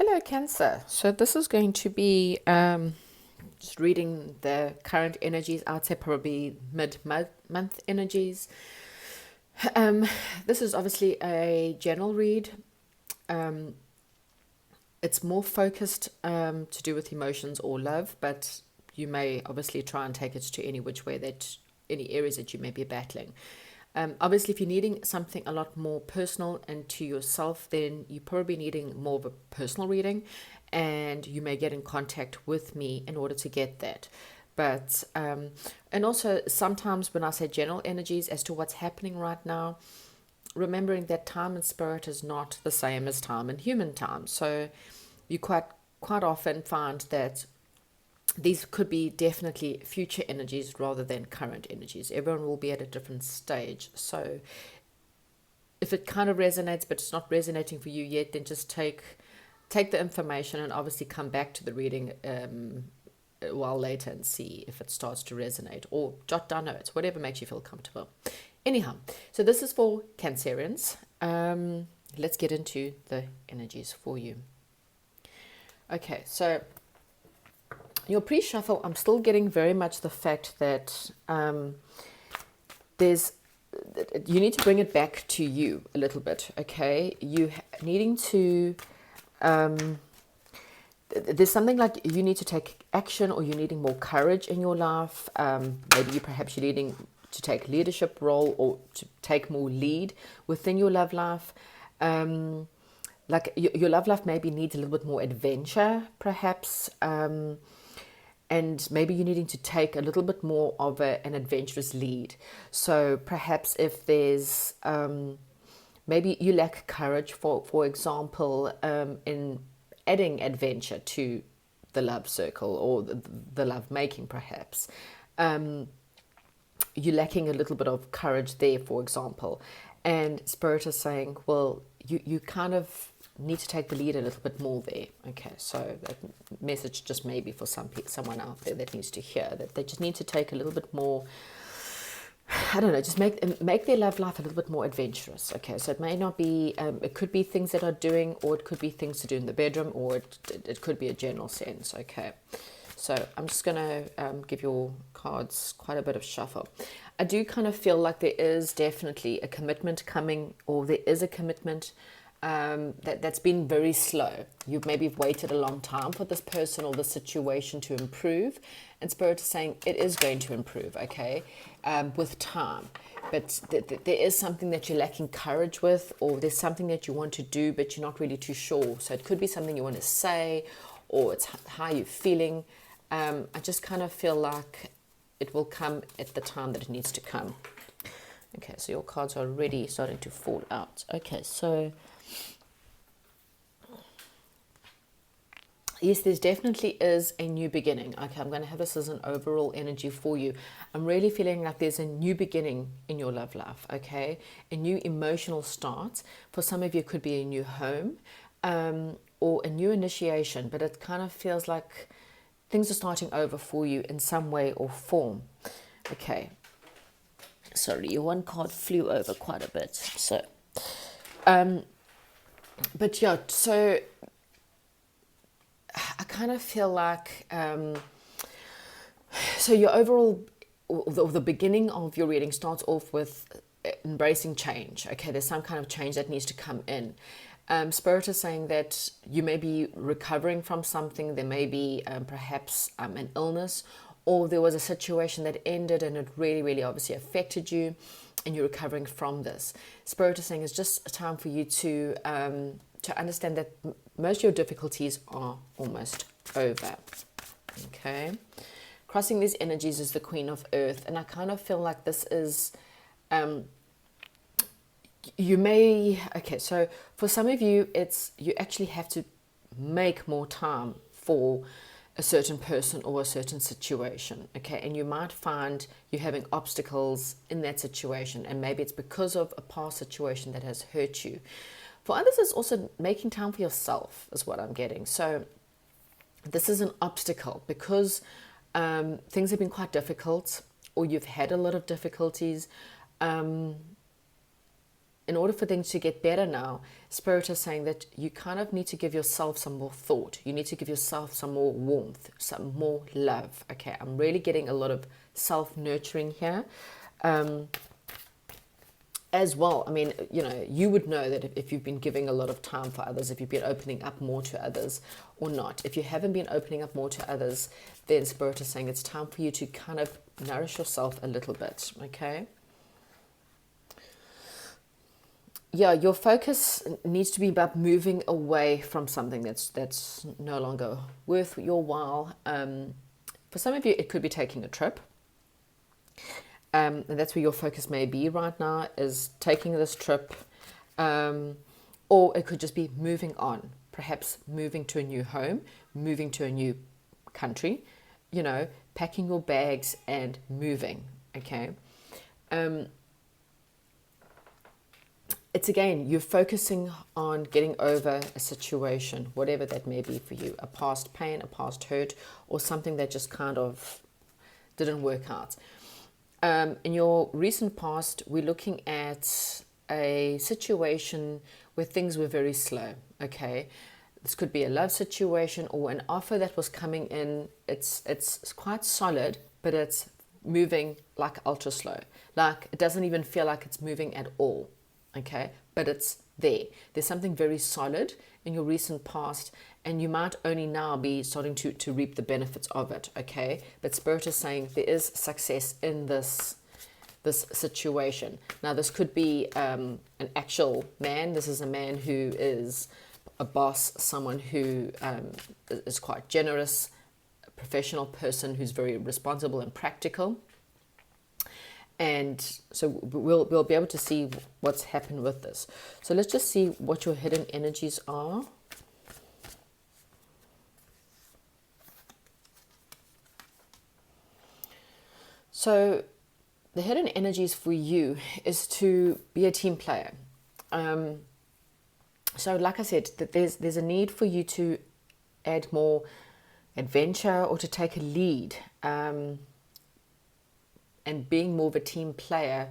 Hello, Cancer. So this is going to be just reading the current energies. I'd say probably mid-month energies. Um, this is obviously a general read. Um, it's more focused to do with emotions or love, but you may obviously try and take it to any which way that any areas that you may be battling. Obviously, if you're needing something a lot more personal and to yourself, then you're probably needing more of a personal reading, and you may get in contact with me in order to get that. But and also sometimes when I say general energies as to what's happening right now, remembering that time and spirit is not the same as time and human time. So you quite often find that these could be definitely future energies rather than current energies. Everyone will be at a different stage. So if it kind of resonates but it's not resonating for you yet, then just take the information and obviously come back to the reading a while later and see if it starts to resonate, or jot down notes, whatever makes you feel comfortable. Anyhow, so this is for Cancerians. Let's get into the energies for you. Okay, so your pre-shuffle, I'm still getting very much the fact that there's you need to bring it back to you a little bit. Okay, you needing to there's something like you need to take action, or you're needing more courage in your life. Maybe perhaps you're needing to take leadership role or to take more lead within your love life. Like your love life maybe needs a little bit more adventure, perhaps. And maybe you're needing to take a little bit more of an adventurous lead. So perhaps if there's maybe you lack courage, for example, in adding adventure to the love circle or the love making, perhaps. You're lacking a little bit of courage there, for example. And Spirit is saying, well, you kind of need to take the lead a little bit more there. Okay, so that message just maybe for someone out there that needs to hear that they just need to take a little bit more, I don't know, just make their love life a little bit more adventurous. Okay, so it may not be, it could be things that are doing, or it could be things to do in the bedroom, or it could be a general sense. Okay, so I'm just going to give your cards quite a bit of shuffle. I do kind of feel like there is definitely a commitment coming, or there is a commitment that's been very slow. You've maybe waited a long time for this person or the situation to improve, and Spirit is saying it is going to improve, okay, with time. But there is something that you're lacking courage with, or there's something that you want to do but you're not really too sure. So it could be something you want to say, or it's how you're feeling. I just kind of feel like it will come at the time that it needs to come. Okay, so your cards are already starting to fall out. Okay, so yes, there's definitely is a new beginning. Okay, I'm going to have this as an overall energy for you. I'm really feeling like there's a new beginning in your love life, okay? A new emotional start. For some of you, it could be a new home or a new initiation, but it kind of feels like things are starting over for you in some way or form. Okay. Sorry, your one card flew over quite a bit. So, but yeah, so I kind of feel like, so your overall, or the beginning of your reading starts off with embracing change. Okay, there's some kind of change that needs to come in. Spirit is saying that you may be recovering from something. There may be perhaps an illness, or there was a situation that ended and it really, really obviously affected you, and you're recovering from this. Spirit is saying it's just a time for you to understand that most of your difficulties are almost over. Okay. Crossing these energies is the Queen of Earth, and I kind of feel like this is you may, okay, so for some of you, it's you actually have to make more time for a certain person or a certain situation, okay, and you might find you're having obstacles in that situation, and maybe it's because of a past situation that has hurt you. For others, it's also making time for yourself is what I'm getting. So this is an obstacle because things have been quite difficult, or you've had a lot of difficulties. in order for things to get better now, Spirit is saying that you kind of need to give yourself some more thought. You need to give yourself some more warmth, some more love. Okay, I'm really getting a lot of self-nurturing here. As well, I mean, you know, you would know that if you've been giving a lot of time for others, if you've been opening up more to others or not. If you haven't been opening up more to others, then Spirit is saying it's time for you to kind of nourish yourself a little bit, okay? Yeah, your focus needs to be about moving away from something that's no longer worth your while. For some of you, it could be taking a trip. And that's where your focus may be right now, is taking this trip. Or it could just be moving on, perhaps moving to a new home, moving to a new country, you know, packing your bags and moving, okay? It's again, you're focusing on getting over a situation, whatever that may be for you, a past pain, a past hurt, or something that just kind of didn't work out. In your recent past, we're looking at a situation where things were very slow, okay? This could be a love situation or an offer that was coming in. It's quite solid, but it's moving like ultra slow. Like it doesn't even feel like it's moving at all, okay? But it's there. There's something very solid in your recent past, and you might only now be starting to reap the benefits of it, okay? But Spirit is saying there is success in this situation. Now, this could be an actual man. This is a man who is a boss, someone who is quite generous, a professional person who's very responsible and practical. And so we'll be able to see what's happened with this. So let's just see what your hidden energies are. So the hidden energies for you is to be a team player. So like I said, that there's a need for you to add more adventure or to take a lead, and being more of a team player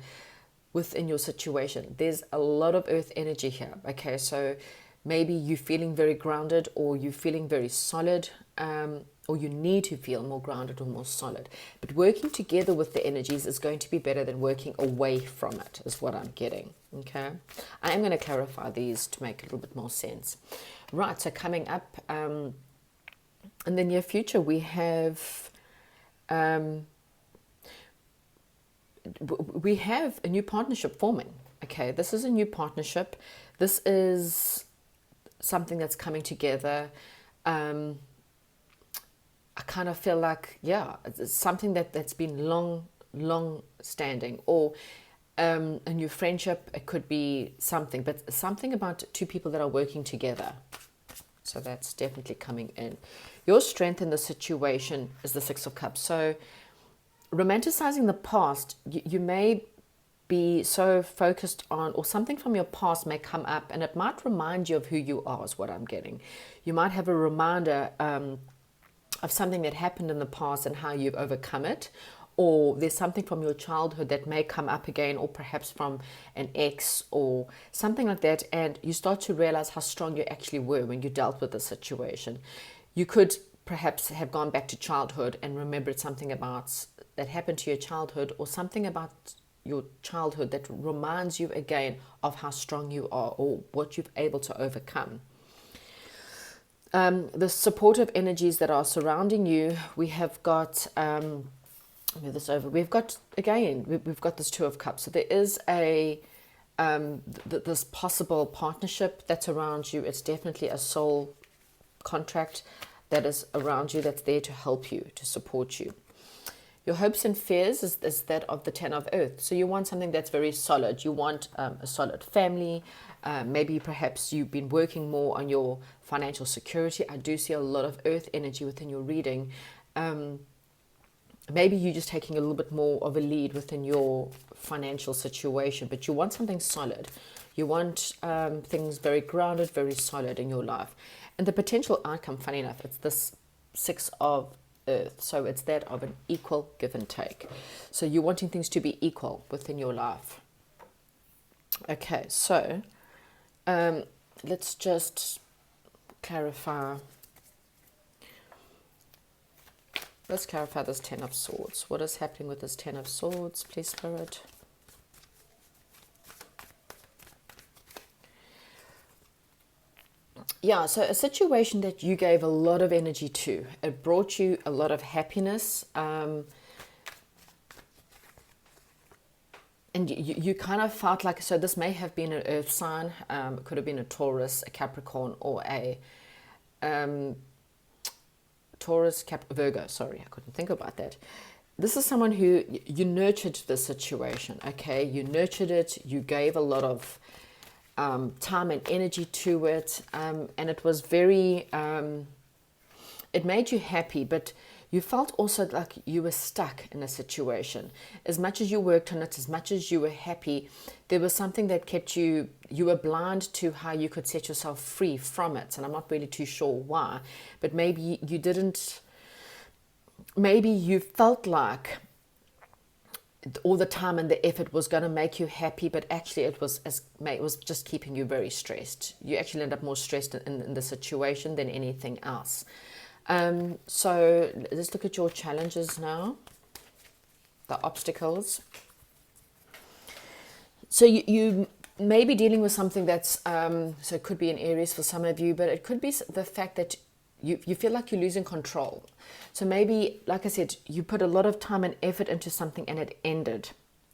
within your situation. There's a lot of earth energy here, okay? So maybe you're feeling very grounded, or you're feeling very solid, or you need to feel more grounded or more solid. But working together with the energies is going to be better than working away from it, is what I'm getting, okay? I am going to clarify these to make a little bit more sense. Right, so coming up in the near future, we have a new partnership forming. Okay, this is a new partnership. This is something that's coming together. I kind of feel like, yeah, it's something that's been long standing, or a new friendship. It could be something, but something about two people that are working together. So that's definitely coming in. Your strength in the situation is the Six of Cups. So romanticizing the past, you may be so focused on, or something from your past may come up, and it might remind you of who you are, is what I'm getting. You might have a reminder of something that happened in the past and how you've overcome it, or there's something from your childhood that may come up again, or perhaps from an ex or something like that, and you start to realize how strong you actually were when you dealt with the situation. You could perhaps have gone back to childhood and remembered something about that happened to your childhood, or something about your childhood that reminds you again of how strong you are, or what you've able to overcome. The supportive energies that are surrounding you, we have got, move this over, we've got, again, we've got this Two of Cups. So there is this possible partnership that's around you. It's definitely a soul contract that is around you, that's there to help you, to support you. Your hopes and fears is that of the Ten of Earth. So you want something that's very solid. You want a solid family. Maybe perhaps you've been working more on your financial security. I do see a lot of earth energy within your reading. Maybe you're just taking a little bit more of a lead within your financial situation, but you want something solid. You want things very grounded, very solid in your life. And the potential outcome, funny enough, it's this Six of Earth. So it's that of an equal give and take. So you're wanting things to be equal within your life. Okay, so let's just clarify. Let's clarify this Ten of Swords. What is happening with this Ten of Swords, please, Spirit? Yeah, so a situation that you gave a lot of energy to. It brought you a lot of happiness. And you kind of felt like, so this may have been an earth sign. It could have been a Taurus, a Capricorn, or a Virgo. Sorry, I couldn't think about that. This is someone who you nurtured the situation, okay? You nurtured it. You gave a lot of time and energy to it, and it was very, it made you happy, but you felt also like you were stuck in a situation. As much as you worked on it, as much as you were happy, there was something that kept you, you were blind to how you could set yourself free from it. And I'm not really too sure why, but maybe you didn't, maybe you felt like all the time and the effort was going to make you happy, but actually it was just keeping you very stressed. You actually end up more stressed in the situation than anything else. So let's look at your challenges now, the obstacles. So you may be dealing with something that's, so it could be an Aries for some of you, but it could be the fact that you feel like you're losing control. So maybe, like I said, you put a lot of time and effort into something and it ended.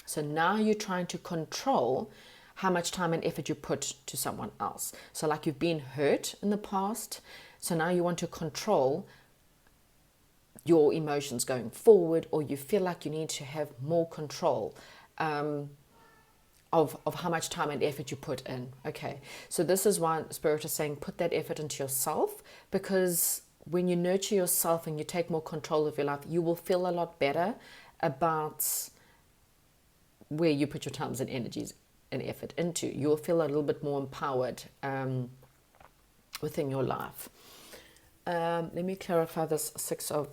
So now you're trying to control how much time and effort you put to someone else. So like you've been hurt in the past, so now you want to control your emotions going forward, or you feel like you need to have more control of how much time and effort you put in. Okay, so this is why Spirit is saying put that effort into yourself, because when you nurture yourself and you take more control of your life, you will feel a lot better about where you put your times and energies and effort into. You will feel a little bit more empowered within your life. Let me clarify this Six of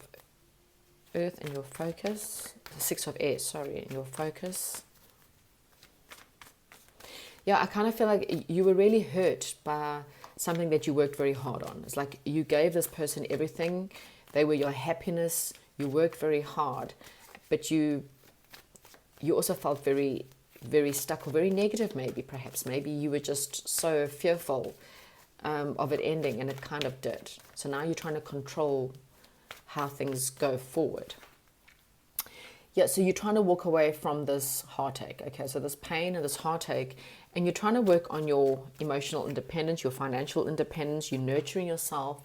Earth in your focus. Six of Air, sorry, in your focus. Yeah, I kind of feel like you were really hurt by something that you worked very hard on. It's like you gave this person everything. They were your happiness. You worked very hard, but you also felt very, very stuck or very negative maybe, perhaps. Maybe you were just so fearful of it ending, and it kind of did. So now you're trying to control how things go forward. Yeah, so you're trying to walk away from this heartache, okay? So this pain and this heartache, and you're trying to work on your emotional independence, your financial independence, you're nurturing yourself.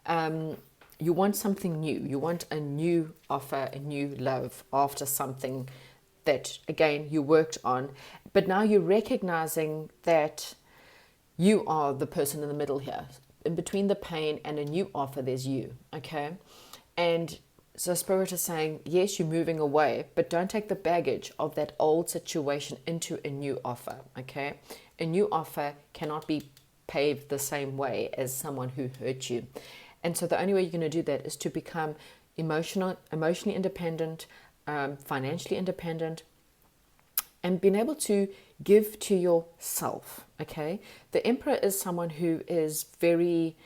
You want something new. You want a new offer, a new love after something that, again, you worked on. But now you're recognizing that you are the person in the middle here. In between the pain and a new offer, there's you, okay? And so Spirit is saying, yes, you're moving away, but don't take the baggage of that old situation into a new offer, okay? A new offer cannot be paved the same way as someone who hurt you. And so the only way you're going to do that is to become emotionally independent, financially independent, and being able to give to yourself, okay? The Emperor is someone who is very,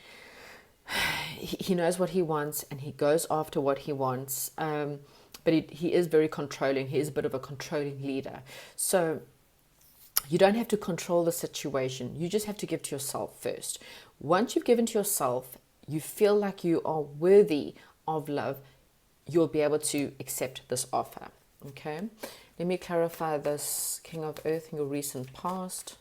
he knows what he wants and he goes after what he wants, but he is very controlling. He is a bit of a controlling leader. So you don't have to control the situation. You just have to give to yourself first. Once you've given to yourself, you feel like you are worthy of love, you'll be able to accept this offer, okay? Let me clarify this King of Earth in your recent past.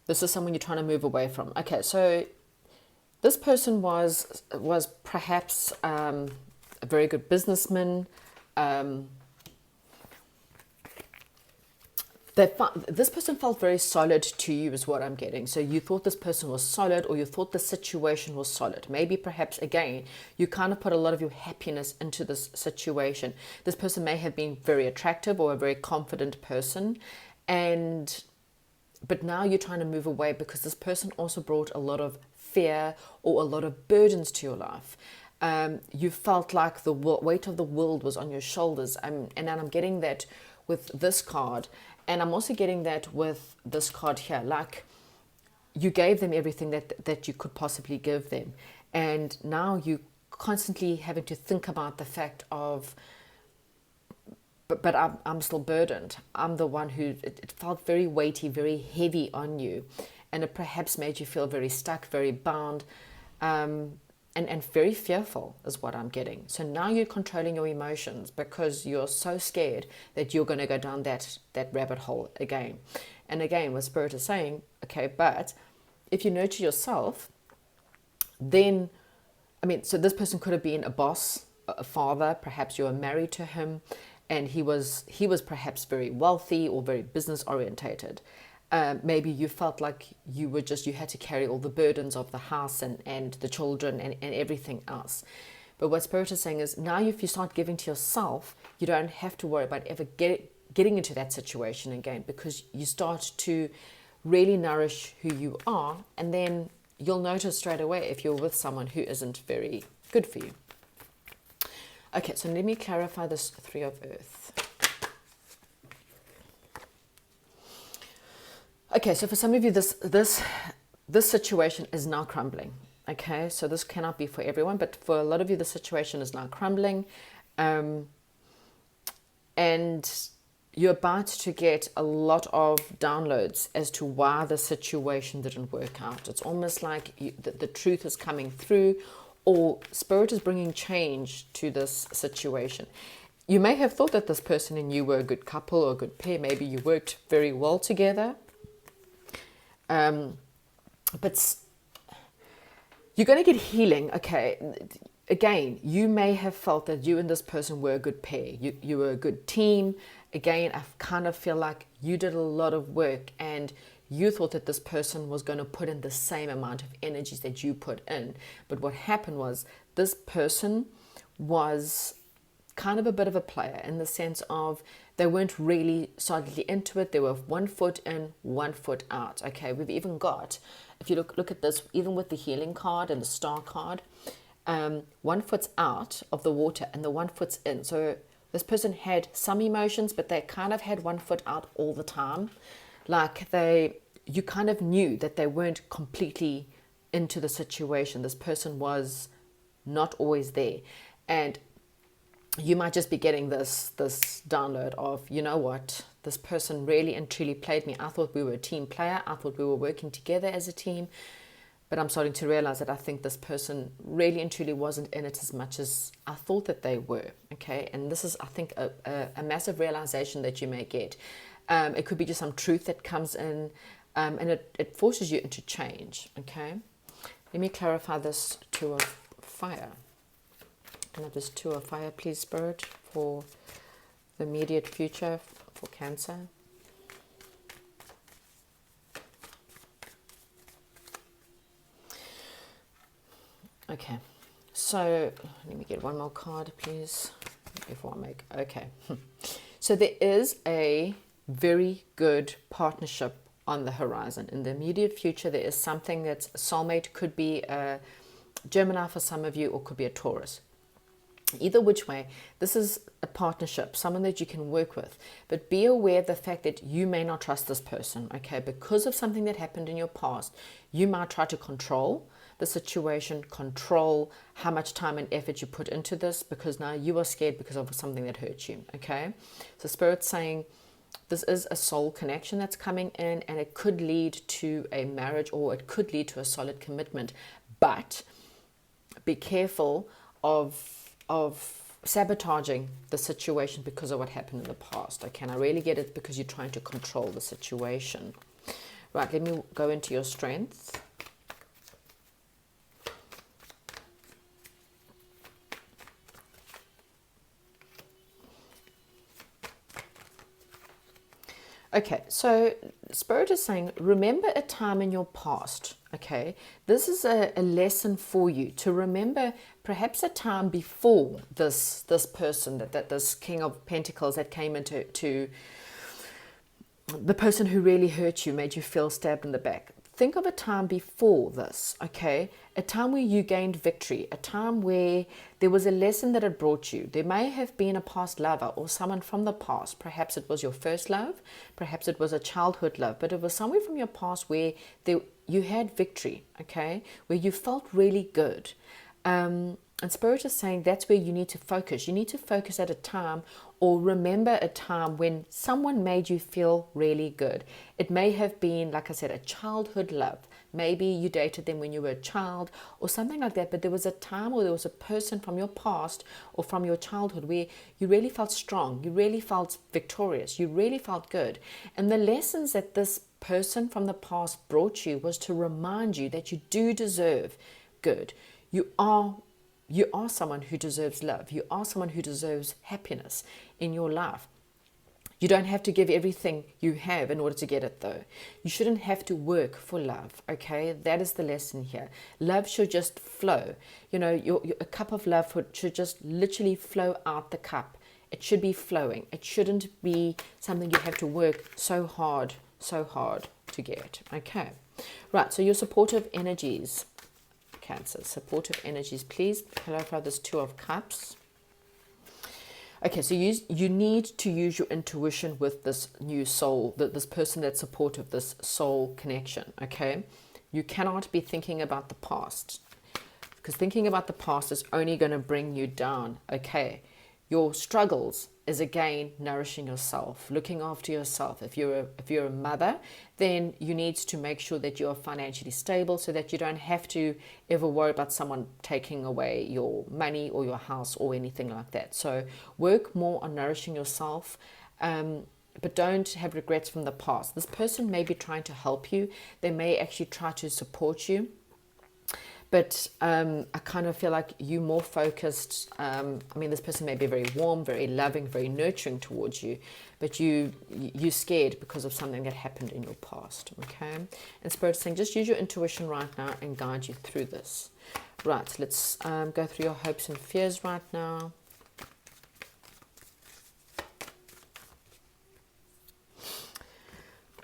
This is someone you're trying to move away from. Okay, so this person was perhaps a very good businessman. This person felt very solid to you is what I'm getting. So you thought this person was solid, or you thought the situation was solid. Maybe perhaps, again, you kind of put a lot of your happiness into this situation. This person may have been very attractive or a very confident person, but now you're trying to move away because this person also brought a lot of fear or a lot of burdens to your life. You felt like the weight of the world was on your shoulders. And then I'm getting that with this card. And I'm also getting that with this card here. Like, you gave them everything that you could possibly give them. And now you constantly having to think about the fact of, but I'm still burdened. I'm the one who, it felt very weighty, very heavy on you. And it perhaps made you feel very stuck, very bound, and very fearful is what I'm getting. So now you're controlling your emotions because you're so scared that you're going to go down that rabbit hole again. And again, what Spirit is saying, okay, but if you nurture yourself, then, so this person could have been a boss, a father, perhaps you were married to him, and he was perhaps very wealthy or very business orientated. Maybe you felt like you had to carry all the burdens of the house and the children and everything else. But what Spirit is saying is, now if you start giving to yourself, you don't have to worry about ever getting into that situation again, because you start to really nourish who you are, and then you'll notice straight away if you're with someone who isn't very good for you. Okay, so let me clarify this Three of Earth. Okay, so for some of you, this situation is now crumbling. Okay, so this cannot be for everyone, but for a lot of you, the situation is now crumbling, and you're about to get a lot of downloads as to why the situation didn't work out. It's almost like the truth is coming through, or Spirit is bringing change to this situation. You may have thought that this person and you were a good couple or a good pair. Maybe you worked very well together. But you're going to get healing. Okay, again, you may have felt that you and this person were a good pair. You were a good team. Again, I kind of feel like you did a lot of work and you thought that this person was going to put in the same amount of energies that you put in. But what happened was this person was kind of a bit of a player, in the sense of they weren't really solidly into it. They were 1 foot in, 1 foot out. Okay, we've even got, if you look at this, even with the healing card and the star card, 1 foot's out of the water and the 1 foot's in. So this person had some emotions, but they kind of had 1 foot out all the time. Like you kind of knew that they weren't completely into the situation. This person was not always there. And you might just be getting this download of, you know what, this person really and truly played me. I thought we were a team player. I thought we were working together as a team. But I'm starting to realize that I think this person really and truly wasn't in it as much as I thought that they were. Okay, and this is, I think, a massive realization that you may get. It could be just some truth that comes in, and it forces you into change. Okay, let me clarify this Two of Fire. Can I have this Two of Fire, please, Spirit, for the immediate future for Cancer? Okay, so let me get one more card, please, before I make, okay. So there is a very good partnership on the horizon. In the immediate future, there is something that's a soulmate, could be a Gemini for some of you, or could be a Taurus. Either which way, this is a partnership, someone that you can work with. But be aware of the fact that you may not trust this person, okay? Because of something that happened in your past, you might try to control the situation, control how much time and effort you put into this, because now you are scared because of something that hurt you, okay? So Spirit's saying this is a soul connection that's coming in, and it could lead to a marriage, or it could lead to a solid commitment. But be careful of sabotaging the situation because of what happened in the past. Okay, and I really get it, because you're trying to control the situation. Right, let me go into your strengths. Okay, so Spirit is saying, remember a time in your past, okay? This is a lesson for you to remember perhaps a time before this person, that this King of Pentacles that came into the person who really hurt you, made you feel stabbed in the back. think of a time before this, okay? A time where you gained victory, a time where there was a lesson that it brought you. There may have been a past lover or someone from the past. Perhaps it was your first love, perhaps it was a childhood love, but it was somewhere from your past where you had victory, okay? Where you felt really good. And Spirit is saying that's where you need to focus. You need to focus at a time or remember a time when someone made you feel really good. It may have been, like I said, a childhood love. Maybe you dated them when you were a child or something like that, but there was a time or there was a person from your past or from your childhood where you really felt strong, you really felt victorious, you really felt good. And the lessons that this person from the past brought you was to remind you that you do deserve good. You are someone who deserves love. You are someone who deserves happiness in your life. You don't have to give everything you have in order to get it, though. You shouldn't have to work for love, okay? That is the lesson here. Love should just flow. You know, a cup of love should just literally flow out the cup. It should be flowing. It shouldn't be something you have to work so hard to get, okay? Right, so your supportive energies. Cancer, supportive energies, please clarify this Two of Cups. Okay, so you need to use your intuition with this new soul, this person that's supportive, this soul connection, okay? You cannot be thinking about the past, because thinking about the past is only going to bring you down, okay? Your struggles is again nourishing yourself, looking after yourself. If you're a mother, then you need to make sure that you are financially stable so that you don't have to ever worry about someone taking away your money or your house or anything like that. So work more on nourishing yourself, but don't have regrets from the past. This person may be trying to help you. They may actually try to support you. But I kind of feel like you're more focused. I mean, this person may be very warm, very loving, very nurturing towards you, but you're scared because of something that happened in your past, okay? And Spirit's saying, just use your intuition right now and guide you through this. Right, let's go through your hopes and fears right now.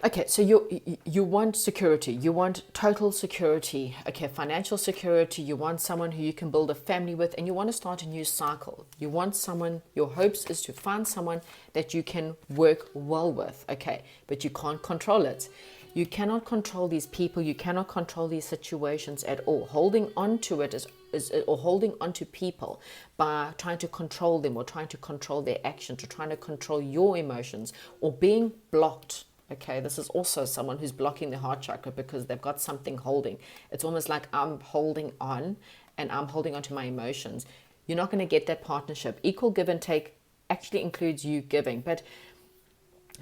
Okay, so you want security, you want total security, okay, financial security, you want someone who you can build a family with, and you want to start a new cycle. You want someone, your hopes is to find someone that you can work well with, okay, but you can't control it. You cannot control these people, you cannot control these situations at all. Holding on to it or holding on to people by trying to control them or trying to control their actions or trying to control your emotions or being blocked. Okay, this is also someone who's blocking the heart chakra because they've got something holding. It's almost like I'm holding on and I'm holding on to my emotions. You're not going to get that partnership. Equal give and take actually includes you giving, but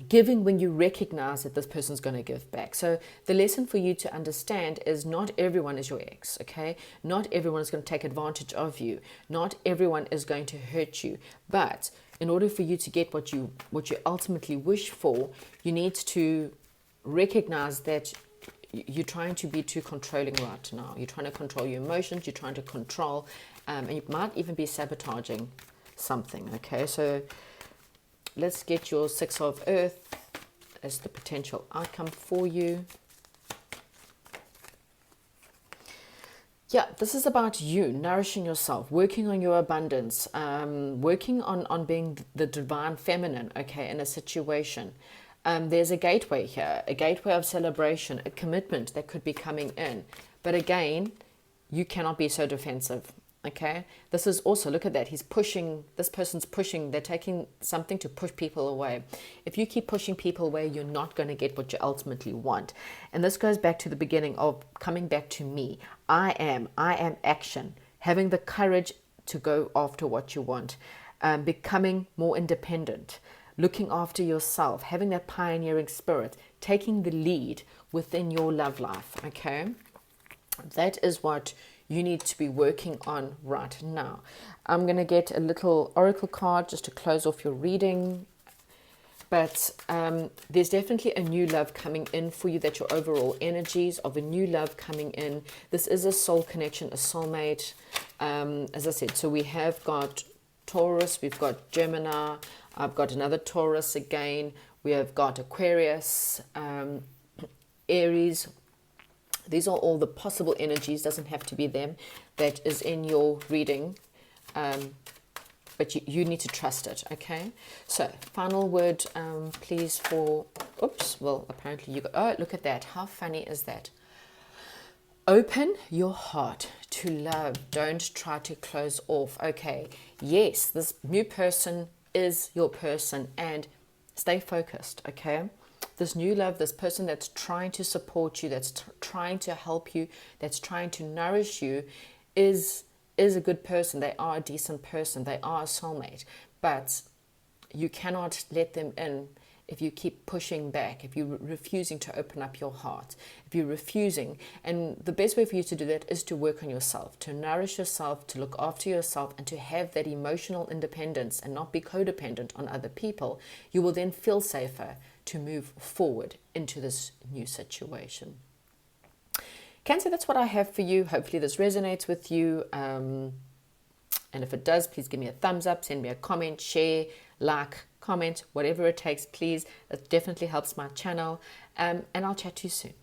giving when you recognize that this person's going to give back. So the lesson for you to understand is not everyone is your ex, okay? Not everyone is going to take advantage of you. Not everyone is going to hurt you. But in order for you to get what you ultimately wish for, you need to recognize that you're trying to be too controlling right now. You're trying to control your emotions. You're trying to control, and you might even be sabotaging something, okay? So let's get your Six of Earth as the potential outcome for you. Yeah, this is about you nourishing yourself, working on your abundance, working on being the divine feminine, okay, in a situation. There's a gateway here, a gateway of celebration, a commitment that could be coming in. But again, you cannot be so defensive, okay? This is also, look at that, he's pushing, this person's pushing, they're taking something to push people away. If you keep pushing people away, you're not going to get what you ultimately want. And this goes back to the beginning of coming back to me. I am action, having the courage to go after what you want, becoming more independent, looking after yourself, having that pioneering spirit, taking the lead within your love life, okay? That is what you need to be working on right now. I'm going to get a little oracle card just to close off your reading. But there's definitely a new love coming in for you, that your overall energies of a new love coming in. This is a soul connection, a soulmate. As I said, so we have got Taurus, we've got Gemini, I've got another Taurus again, we have got Aquarius, Aries, These are all the possible energies, doesn't have to be them, that is in your reading. But you need to trust it, okay? So, final word, please, for, oops, well, apparently you got, oh, look at that. How funny is that? Open your heart to love. Don't try to close off. Okay, yes, this new person is your person, and stay focused, okay? This new love, this person that's trying to support you, that's trying to help you, that's trying to nourish you, is a good person. They are a decent person. They are a soulmate. But you cannot let them in if you keep pushing back, if you're refusing to open up your heart, if you're refusing. And the best way for you to do that is to work on yourself, to nourish yourself, to look after yourself, and to have that emotional independence and not be codependent on other people. You will then feel safer to move forward into this new situation. Cancer, that's what I have for you. Hopefully this resonates with you. And if it does, please give me a thumbs up, send me a comment, share, like, comment, whatever it takes, please. It definitely helps my channel. And I'll chat to you soon.